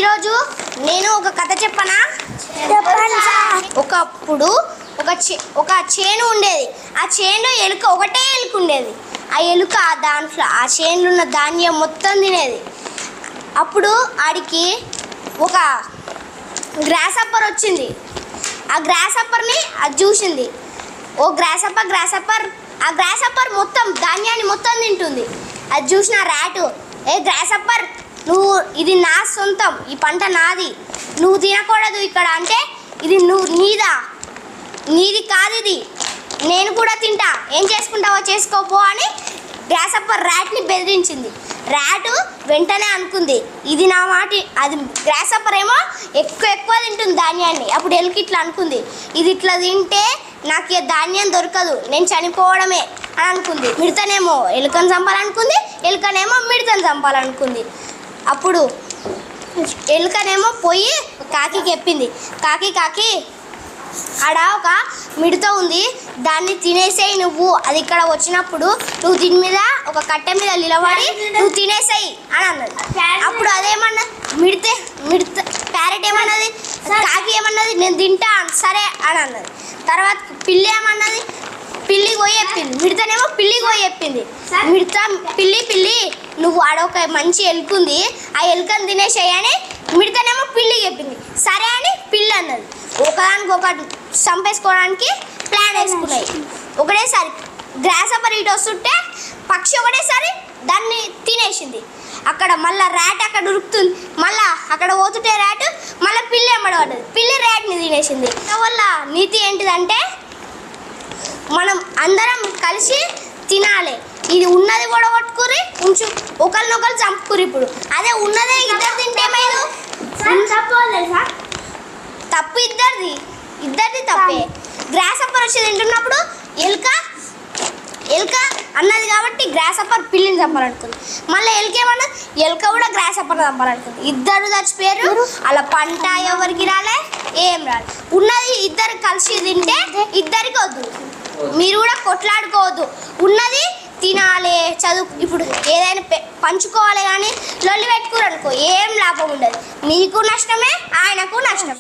ఈరోజు నేను ఒక కథ చెప్పనా? ఒకప్పుడు ఒక చేను ఉండేది. ఆ చేనులో ఎలుక ఒకటే ఎలుక ఉండేది. ఆ ఎలుక దాంట్లో ఆ చేనులో ఉన్న ధాన్యం మొత్తం తినేది. అప్పుడు ఆడికి ఒక గ్రాసప్పర్ వచ్చింది. ఆ గ్రాసప్పర్ని అది చూసింది. ఓ గ్రాసప్పర్ ఆ గ్రాసప్పర్ మొత్తం ధాన్యాన్ని మొత్తం తింటుంది. అది చూసిన ర్యాటు, ఏ గ్రాసప్పర్, నువ్వు ఇది నా సొంతం, ఈ పంట నాది, నువ్వు తినకూడదు ఇక్కడ అంటే, ఇది నీది కాదు, ఇది నేను కూడా తింటా, ఏం చేసుకుంటావో చేసుకోపో అని గ్రాసప్పర్ ర్యాట్ని బెదిరించింది. ర్యాటు వెంటనే అనుకుంది, ఇది నా మాట. అది గ్రాసప్పర్ ఏమో ఎక్కువ తింటుంది ధాన్యాన్ని. అప్పుడు ఎలుక ఇట్లా అనుకుంది, ఇది ఇట్లా తింటే నాకు ఏ ధాన్యం దొరకదు, నేను చనిపోవడమే అని అనుకుంది. మిడతనేమో ఎలుకను చంపాలనుకుంది, ఎలుకనేమో మిడతను చంపాలనుకుంది. అప్పుడు ఎలుకనేమో పోయి కాకి చెప్పింది, కాకి ఆడ ఒక మిడత ఉంది, దాన్ని తినేసేయి నువ్వు, అది ఇక్కడ వచ్చినప్పుడు నువ్వు దీని మీద ఒక కట్టె మీద నిలబడి నువ్వు తినేసేయి అని అన్నది. అప్పుడు అదేమన్నా మిడత ప్యారెట్ ఏమన్నది, కాకి ఏమన్నది, నేను తింటా సరే అని అన్నది. తర్వాత పిల్లి ఏమన్నది, పిల్లి పోయి చెప్పింది. మిడతనేమో పిల్లి పోయి చెప్పింది, మిడత పిల్లి నువ్వు ఆడొక మంచి ఎలుకుంది, ఆ ఎలుకను తినేసేయని మిడతనేమో పిల్లి చెప్పింది. సరే అని పిల్లి అన్నది. ఒకదానికొకటి చంపేసుకోవడానికి ప్లాన్ వేసుకున్నాయి. ఒకటేసారి గ్రాసప్పర్ ఇటు వస్తుంటే పక్షి ఒకటేసారి దాన్ని తినేసింది. అక్కడ మళ్ళీ ర్యాట్ అక్కడ ఉరుకుతుంది, మళ్ళీ అక్కడ పోతుంటే ర్యాట్ మళ్ళీ పిల్లి ఎమ్మడబడ్డది, పిల్లి ర్యాట్ని తినేసింది. దానివల్ల నీతి ఏంటిదంటే, మనం అందరం కలిసి తినాలి. ఇది ఉన్నది కూడా కొట్టుకుని ఒకరినొకరు చంపుకురు. ఇప్పుడు అదే ఉన్నదే ఇద్దరు తింటే మీరు తప్పు ఇద్దరిది తప్పే. గ్రాసప్పర్ వచ్చి తింటున్నప్పుడు ఎలుక అన్నది కాబట్టి గ్రాసప్పర్ పిల్లిని చంపాలనుకుంది. మళ్ళీ ఎలుకేమన్నా, ఎలుక కూడా గ్రాసప్పర్ చంపాలనుకుంది. ఇద్దరు చచ్చిపోయారు. అలా పంట ఎవరికి రాలే, ఏం రాలే. ఉన్నది ఇద్దరు కలిసి తింటే ఇద్దరికి వద్దు, మీరు కూడా కొట్లాడుకోవద్దు. ఉన్నది తినాలి, చదువు ఇప్పుడు ఏదైనా పంచుకోవాలి. కానీ లొల్లి పెట్టుకోరు అనుకో ఏం లాభం ఉండదు, నీకు నష్టమే ఆయనకు నష్టం.